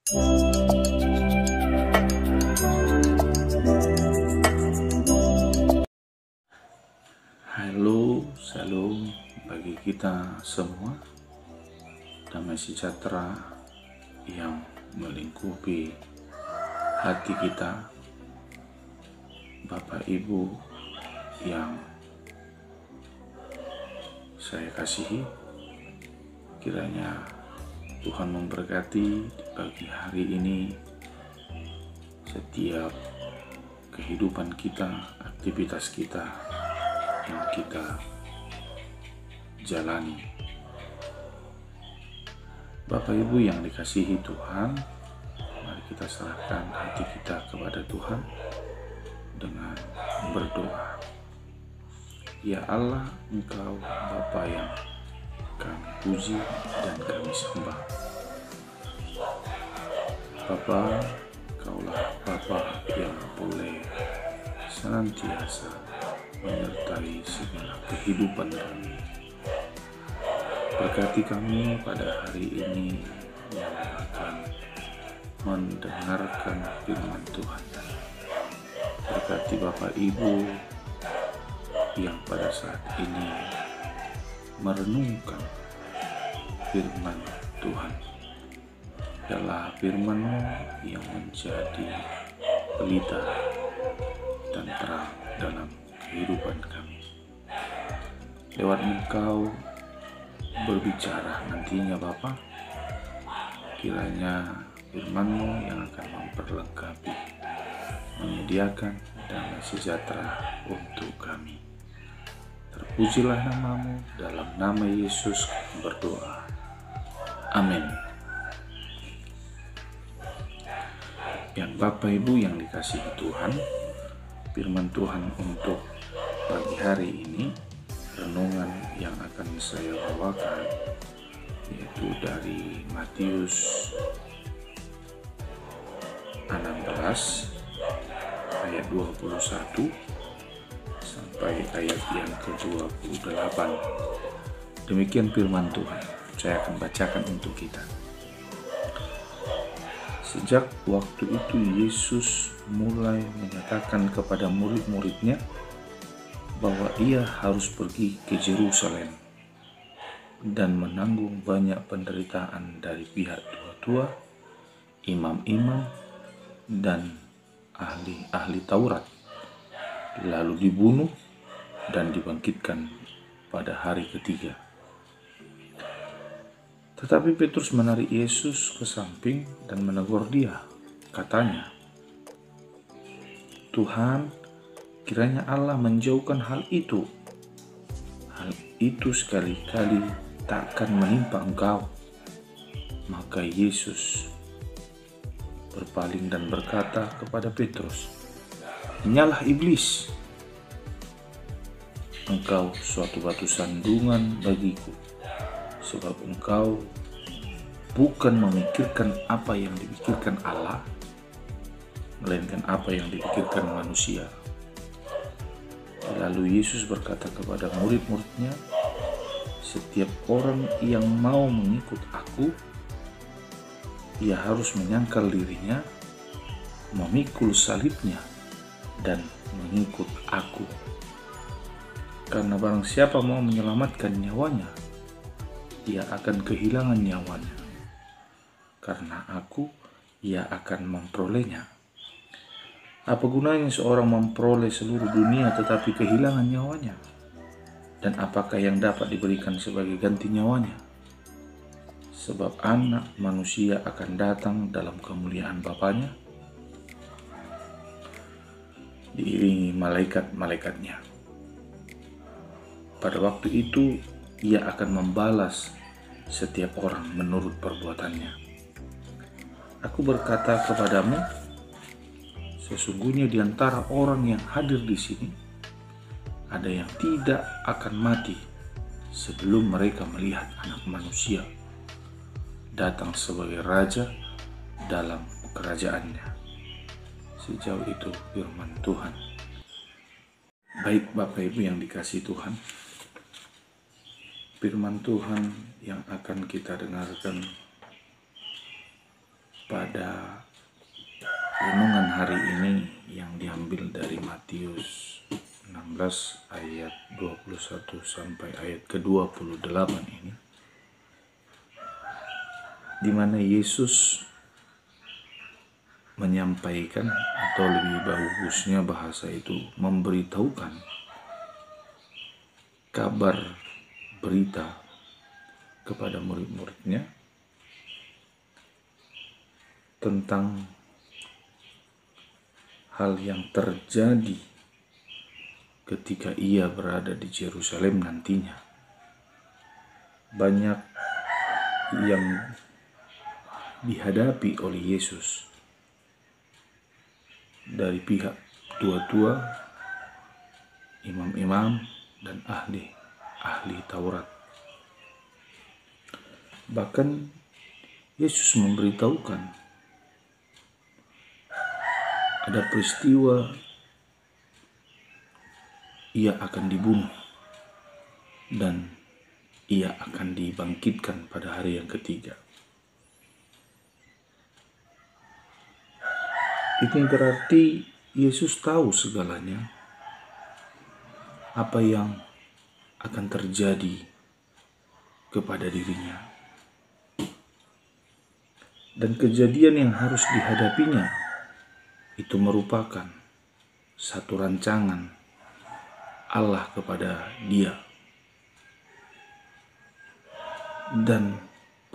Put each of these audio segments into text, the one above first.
Halo, shalom bagi kita semua. Damai sejahtera yang melingkupi hati kita. Bapak Ibu yang saya kasihi, kiranya Tuhan memberkati di pagi hari ini setiap kehidupan kita, aktivitas kita yang kita jalani. Bapak Ibu yang dikasihi Tuhan, mari kita serahkan hati kita kepada Tuhan dengan berdoa. Ya Allah, Engkau Bapa yang kami puji dan kami sembah. Bapa, Kaulah Bapa yang boleh senantiasa menyertai segala kehidupan kami. Berkati kami pada hari ini yang akan mendengarkan firman Tuhan. Berkati Bapak Ibu yang pada saat ini merenungkan firman Tuhan. Biarlah firman-Mu yang menjadi pelita dan terang dalam kehidupan kami. Lewat Engkau berbicara nantinya Bapa, kiranya firman-Mu yang akan memperlengkapi, menyediakan damai sejahtera untuk kami. Terpujilah nama-Mu, dalam nama Yesus berdoa. Amin. Yang Bapak Ibu yang dikasihi Tuhan, firman Tuhan untuk pagi hari ini, renungan yang akan saya bawakan yaitu dari Matius 16 ayat 21 sampai ayat yang ke-28. Demikian firman Tuhan. Saya akan bacakan untuk kita. Sejak waktu itu Yesus mulai menyatakan kepada murid-muridnya bahwa ia harus pergi ke Yerusalem dan menanggung banyak penderitaan dari pihak tua-tua, imam-imam, dan ahli-ahli Taurat, lalu dibunuh dan dibangkitkan pada hari ketiga. Tetapi Petrus menarik Yesus ke samping dan menegur dia. Katanya, "Tuhan, kiranya Allah menjauhkan hal itu. Hal itu sekali-kali takkan menimpa engkau." Maka Yesus berpaling dan berkata kepada Petrus, "Nyalah iblis, engkau suatu batu sandungan bagiku, sebab engkau bukan memikirkan apa yang dipikirkan Allah, melainkan apa yang dipikirkan manusia." Lalu Yesus berkata kepada murid-muridnya, "Setiap orang yang mau mengikut aku, ia harus menyangkal dirinya, memikul salibnya, dan mengikut aku. Karena barang siapa mau menyelamatkan nyawanya, ia akan kehilangan nyawanya. Karena aku, ia akan memperolehnya. Apa gunanya seorang memperoleh seluruh dunia tetapi kehilangan nyawanya? Dan apakah yang dapat diberikan sebagai ganti nyawanya? Sebab Anak Manusia akan datang dalam kemuliaan Bapanya, diiringi malaikat-malaikatnya. Pada waktu itu, ia akan membalas setiap orang menurut perbuatannya. Aku berkata kepadamu, sesungguhnya di antara orang yang hadir di sini, ada yang tidak akan mati sebelum mereka melihat Anak Manusia datang sebagai Raja dalam kerajaannya." Sejauh itu firman Tuhan. Baik Bapak Ibu yang dikasihi Tuhan, firman Tuhan yang akan kita dengarkan pada renungan hari ini yang diambil dari Matius 16 ayat 21 sampai ayat ke-28 ini, di mana Yesus menyampaikan, atau lebih bagusnya bahasa itu memberitahukan kabar berita kepada murid-muridnya tentang hal yang terjadi ketika ia berada di Yerusalem nantinya. Banyak yang dihadapi oleh Yesus dari pihak tua-tua, imam-imam, dan ahli Taurat. Bahkan Yesus memberitahukan ada peristiwa ia akan dibunuh dan ia akan dibangkitkan pada hari yang ketiga. Itu berarti Yesus tahu segalanya, apa yang akan terjadi kepada dirinya. Dan kejadian yang harus dihadapinya itu merupakan satu rancangan Allah kepada dia. Dan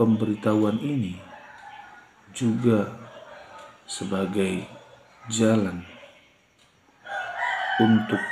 pemberitahuan ini juga sebagai jalan untuk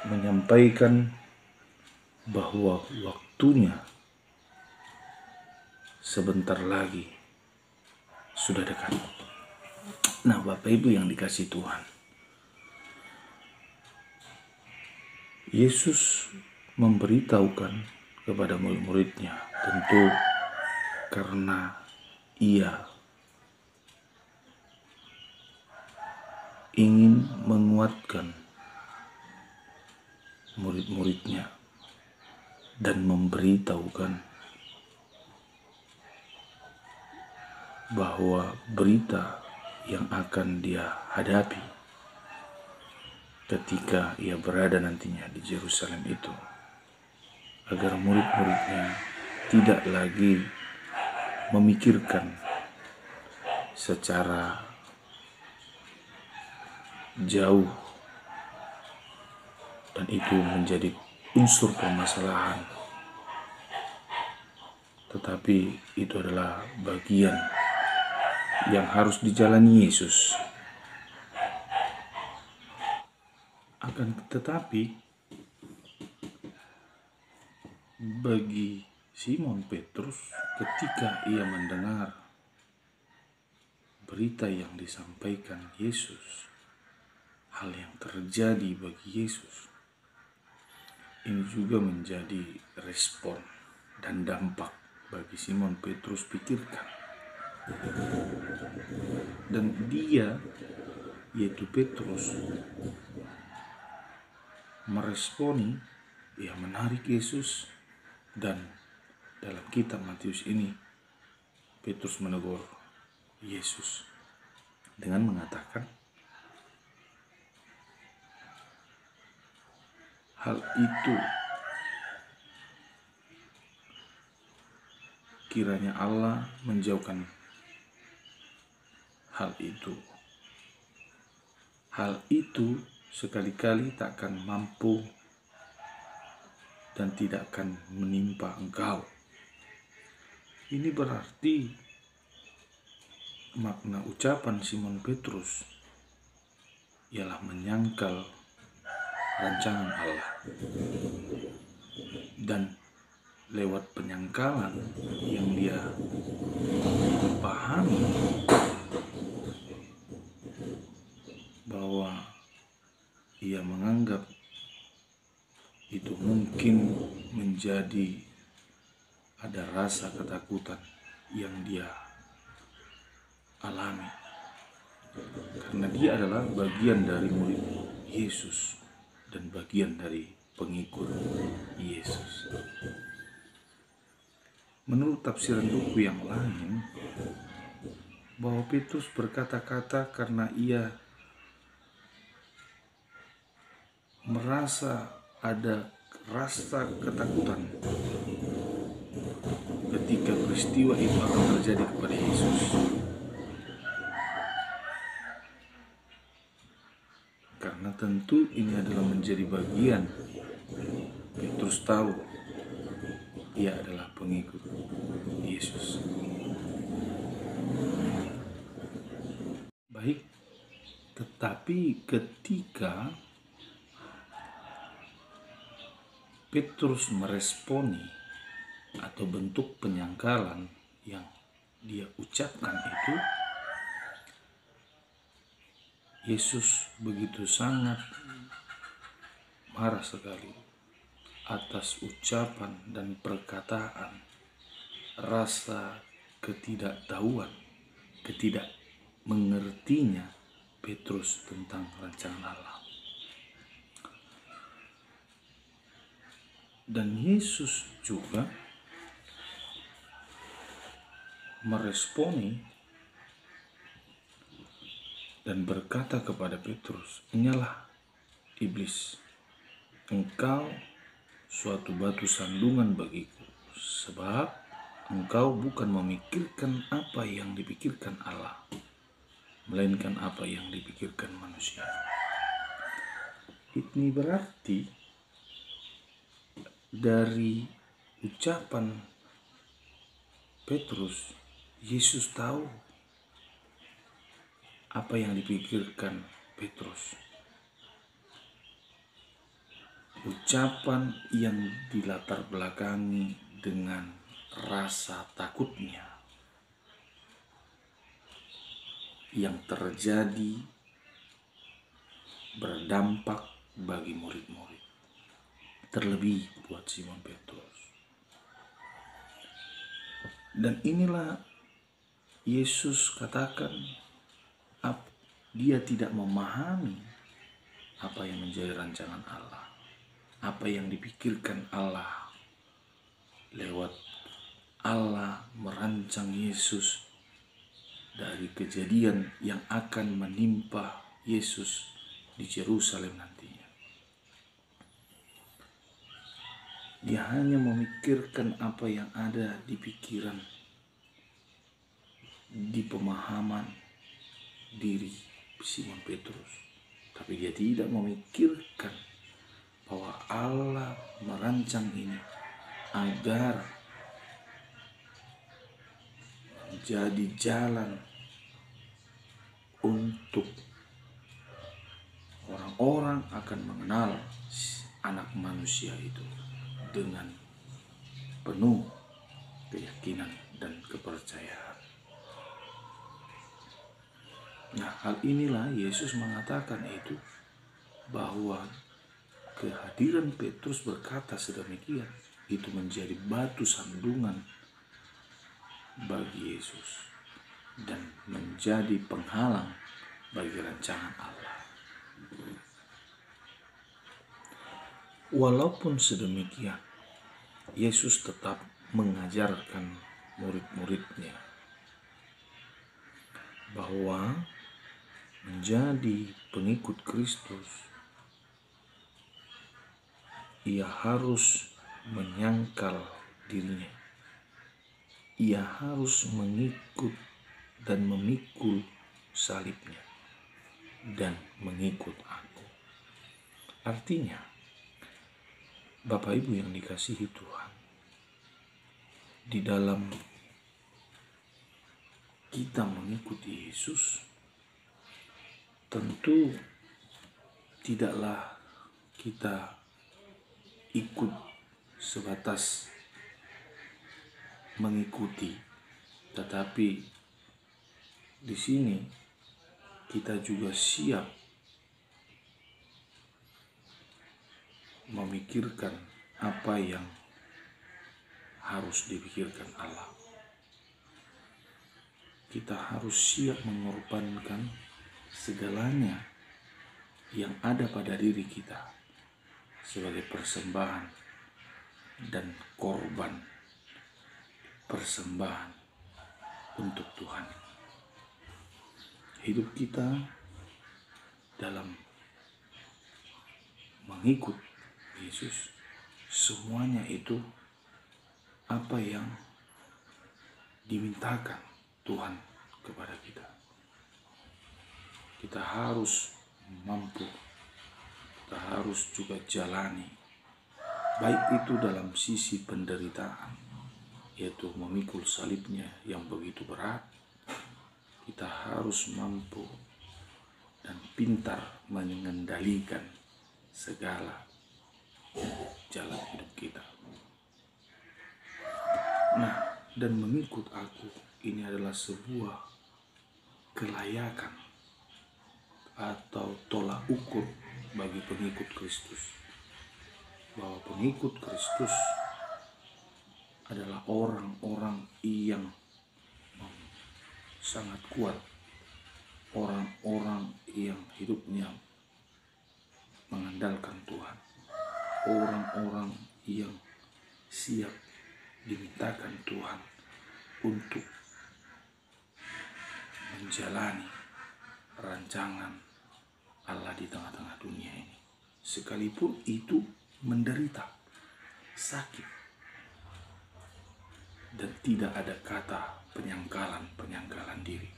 menyampaikan bahwa waktunya sebentar lagi sudah dekat. Nah, Bapak Ibu yang dikasihi Tuhan, Yesus memberitahukan kepada murid-muridnya, tentu karena ia ingin menguatkan murid-muridnya dan memberitahukan bahwa berita yang akan dia hadapi ketika ia berada nantinya di Yerusalem itu, agar murid-muridnya tidak lagi memikirkan secara jauh, dan itu menjadi unsur permasalahan, tetapi itu adalah bagian yang harus dijalani Yesus. Akan tetapi bagi Simon Petrus, ketika ia mendengar berita yang disampaikan Yesus, hal yang terjadi bagi Yesus, ini juga menjadi respon dan dampak bagi Simon Petrus pikirkan. Dan dia, yaitu Petrus, meresponi, ia menarik Yesus. Dan dalam kitab Matius ini, Petrus menegur Yesus dengan mengatakan, hal itu kiranya Allah menjauhkan hal itu. Hal itu sekali-kali takkan mampu dan tidak akan menimpa engkau. Ini berarti makna ucapan Simon Petrus ialah menyangkal rancangan Allah. Dan lewat penyangkalan yang dia pahami bahwa ia menganggap itu mungkin menjadi ada rasa ketakutan yang dia alami, karena dia adalah bagian dari murid Yesus dan bagian dari pengikut Yesus. menurut tafsiran buku yang lain, bahwa Petrus berkata-kata karena ia merasa ada rasa ketakutan ketika peristiwa itu akan terjadi kepada Yesus. Karena tentu ini adalah menjadi bagian. Petrus tahu ia adalah pengikut Yesus. Baik, tetapi ketika Petrus meresponi atau bentuk penyangkalan yang dia ucapkan itu, Yesus begitu sangat marah sekali atas ucapan dan perkataan, rasa ketidaktahuan, ketidakmengertinya Petrus tentang rancangan Allah. Dan Yesus juga meresponi dan berkata kepada Petrus, "Inyalah iblis, engkau suatu batu sandungan bagiku, sebab engkau bukan memikirkan apa yang dipikirkan Allah, melainkan apa yang dipikirkan manusia." Ini berarti dari ucapan Petrus, Yesus tahu apa yang dipikirkan Petrus. Ucapan yang dilatar belakangi dengan rasa takutnya yang terjadi berdampak bagi murid-murid, terlebih buat Simon Petrus. Dan inilah Yesus katakan, dia tidak memahami apa yang menjadi rancangan Allah, apa yang dipikirkan Allah lewat Allah merancang Yesus dari kejadian yang akan menimpa Yesus di Yerusalem nantinya. Dia hanya memikirkan apa yang ada di pikiran, di pemahaman diri Simon Petrus, tapi dia tidak memikirkan bahwa Allah merancang ini agar menjadi jalan untuk orang-orang akan mengenal anak manusia itu dengan penuh keyakinan dan kepercayaan. Nah, hal inilah Yesus mengatakan itu, bahwa kehadiran Petrus berkata sedemikian itu menjadi batu sandungan bagi Yesus dan menjadi penghalang bagi rancangan Allah. Walaupun sedemikian, Yesus tetap mengajarkan murid-muridnya bahwa menjadi pengikut Kristus, ia harus menyangkal dirinya. Ia harus mengikut dan memikul salibnya dan mengikut aku. Artinya, Bapak Ibu yang dikasihi Tuhan, di dalam kita mengikuti Yesus, tentu tidaklah kita ikut sebatas mengikuti, tetapi di sini kita juga siap memikirkan apa yang harus dipikirkan Allah. Kita harus siap mengorbankan segalanya yang ada pada diri kita sebagai persembahan dan korban persembahan untuk Tuhan. Hidup kita dalam mengikut Yesus, semuanya itu apa yang dimintakan Tuhan kepada kita. Kita harus mampu, kita harus juga jalani, baik itu dalam sisi penderitaan, yaitu memikul salibnya yang begitu berat. Kita harus mampu dan pintar mengendalikan segala jalan hidup kita. Nah, dan mengikut aku ini adalah sebuah kelayakan atau tolak ukur bagi pengikut Kristus, bahwa pengikut Kristus adalah orang-orang yang sangat kuat, orang-orang yang hidupnya mengandalkan Tuhan, orang-orang yang siap dimintakan Tuhan untuk menjalani rancangan Allah di tengah-tengah dunia ini, sekalipun itu menderita, sakit, dan tidak ada kata penyangkalan diri.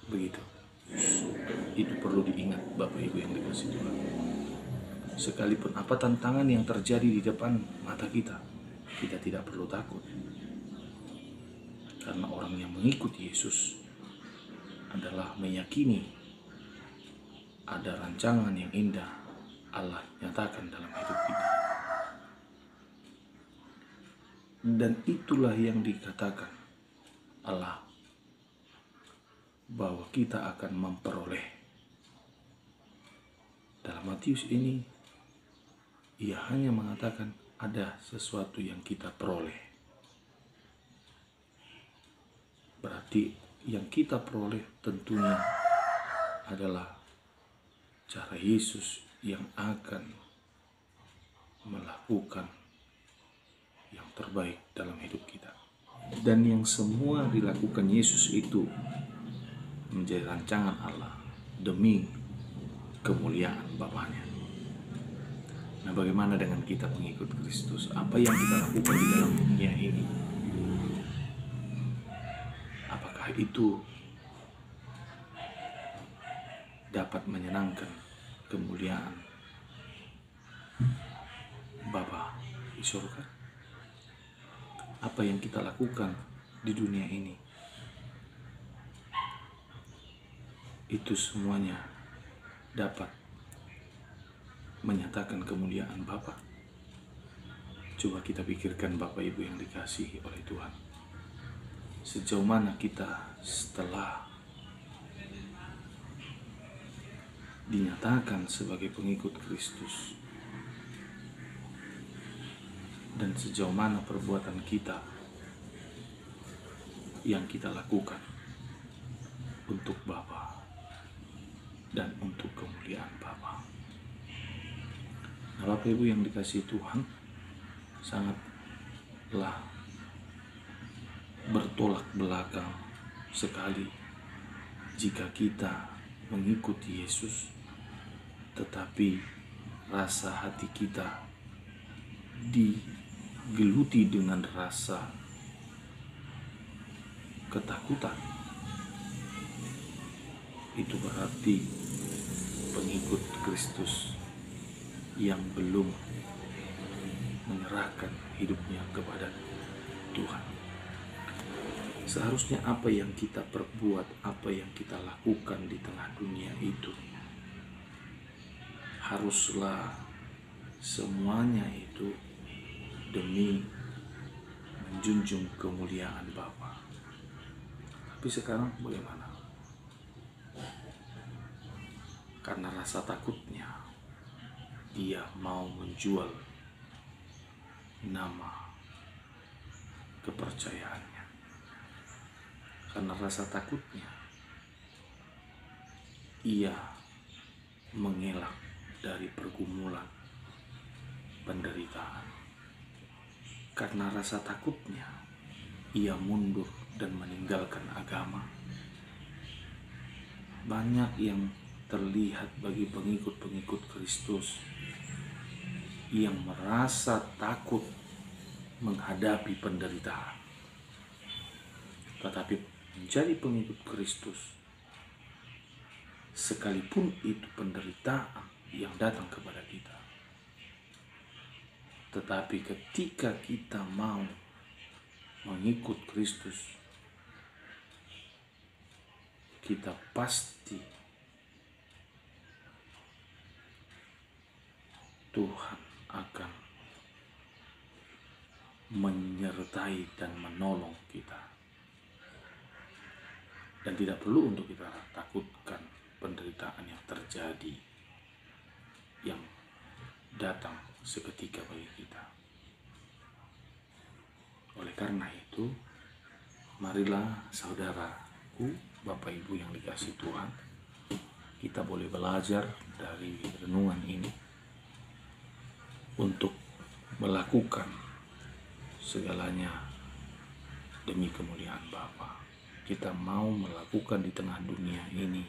Begitu. Itu perlu diingat Bapak Ibu yang dikasihi Tuhan. Sekalipun apa tantangan yang terjadi di depan mata kita, kita tidak perlu takut. Karena orang yang mengikuti Yesus adalah meyakini ada rancangan yang indah Allah nyatakan dalam hidup kita. Dan itulah yang dikatakan Allah, bahwa kita akan memperoleh. Dalam Matius ini, ia hanya mengatakan ada sesuatu yang kita peroleh. Berarti yang kita peroleh tentunya adalah cara Yesus yang akan melakukan yang terbaik dalam hidup kita. Dan yang semua dilakukan Yesus itu menjadi rancangan Allah demi kemuliaan Bapaknya. Nah, bagaimana dengan kita pengikut Kristus? Apa yang kita lakukan di dalam dunia ini? Apakah itu dapat menyenangkan kemuliaan Bapa di surga? Apa yang kita lakukan di dunia ini, itu semuanya dapat menyatakan kemuliaan Bapa? Coba kita pikirkan Bapak Ibu yang dikasihi oleh Tuhan. Sejauh mana kita setelah dinyatakan sebagai pengikut Kristus, dan sejauh mana perbuatan kita yang kita lakukan untuk Bapa dan untuk kemuliaan Bapa. Nah, Bapak Ibu yang dikasihi Tuhan, sangatlah bertolak belakang sekali jika kita mengikuti Yesus, tetapi rasa hati kita digeluti dengan rasa ketakutan. Itu berarti pengikut Kristus yang belum menyerahkan hidupnya kepada Tuhan. Seharusnya apa yang kita perbuat, apa yang kita lakukan di tengah dunia itu, haruslah semuanya itu demi menjunjung kemuliaan Bapa. Tapi sekarang bagaimana? Karena rasa takutnya, dia mau menjual nama kepercayaannya. Karena rasa takutnya, ia mengelak dari pergumulan, penderitaan. Karena rasa takutnya, ia mundur dan meninggalkan agama. Banyak yang terlihat bagi pengikut-pengikut Kristus yang merasa takut menghadapi penderitaan. Tetapi menjadi pengikut Kristus, sekalipun itu penderitaan yang datang kepada kita, tetapi ketika kita mau mengikut Kristus, kita pasti Tuhan akan menyertai dan menolong kita. Dan tidak perlu untuk kita takutkan penderitaan yang terjadi, yang datang seketika bagi kita. Oleh karena itu, marilah saudaraku, Bapak Ibu yang dikasihi Tuhan, kita boleh belajar dari renungan ini untuk melakukan segalanya demi kemuliaan Bapa. Kita mau melakukan di tengah dunia ini,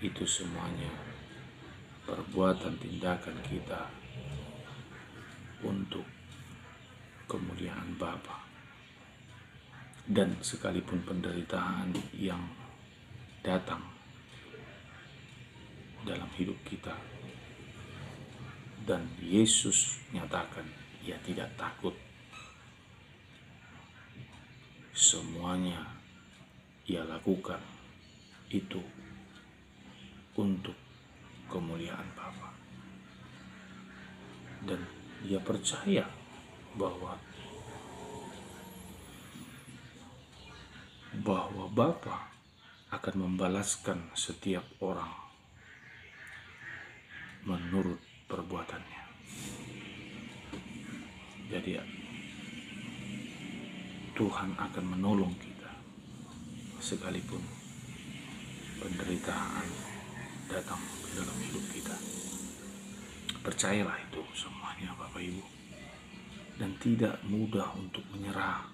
itu semuanya perbuatan tindakan kita untuk kemuliaan Bapa. Dan sekalipun penderitaan yang datang dalam hidup kita, dan Yesus nyatakan ia tidak takut, semuanya ia lakukan itu untuk kemuliaan Bapa. Dan ia percaya bahwa Bapa akan membalaskan setiap orang menurut perbuatannya. Jadi Tuhan akan menolong kita sekalipun penderitaan datang dalam hidup kita. Percayalah itu semuanya Bapak Ibu. Dan tidak mudah untuk menyerah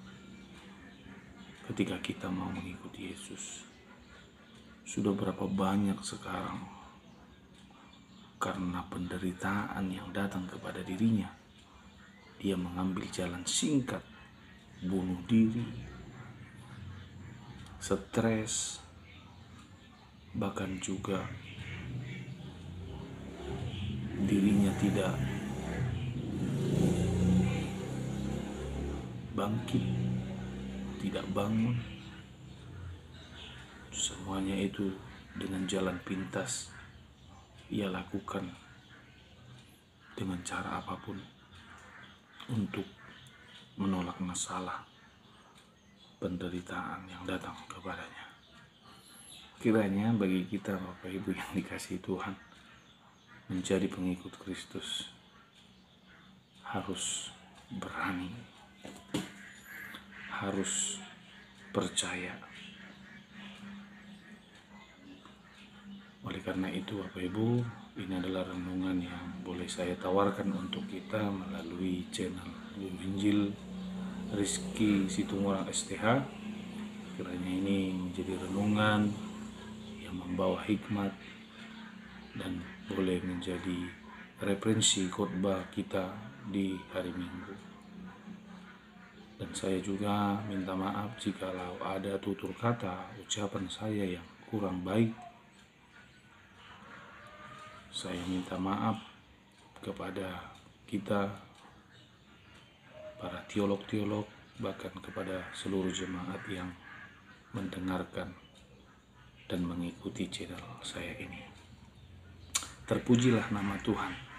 ketika kita mau mengikuti Yesus. Sudah berapa banyak sekarang karena penderitaan yang datang kepada dirinya, dia mengambil jalan singkat, bunuh diri, stres, bahkan juga dirinya tidak bangkit, tidak bangun. Semuanya itu dengan jalan pintas ia lakukan dengan cara apapun untuk menolak masalah, penderitaan yang datang kepadanya. Kiranya bagi kita Bapak Ibu yang dikasihi Tuhan, menjadi pengikut Kristus harus berani, harus percaya. Oleh karena itu Bapak Ibu, ini adalah renungan yang boleh saya tawarkan untuk kita melalui channel Guru Injil Rizky Situmorang STH. Kiranya ini menjadi renungan yang membawa hikmat dan boleh menjadi referensi khotbah kita di hari Minggu. Dan saya juga minta maaf jikalau ada tutur kata ucapan saya yang kurang baik. Saya minta maaf kepada kita, para teolog-teolog, bahkan kepada seluruh jemaat yang mendengarkan dan mengikuti channel saya ini. Terpujilah nama Tuhan.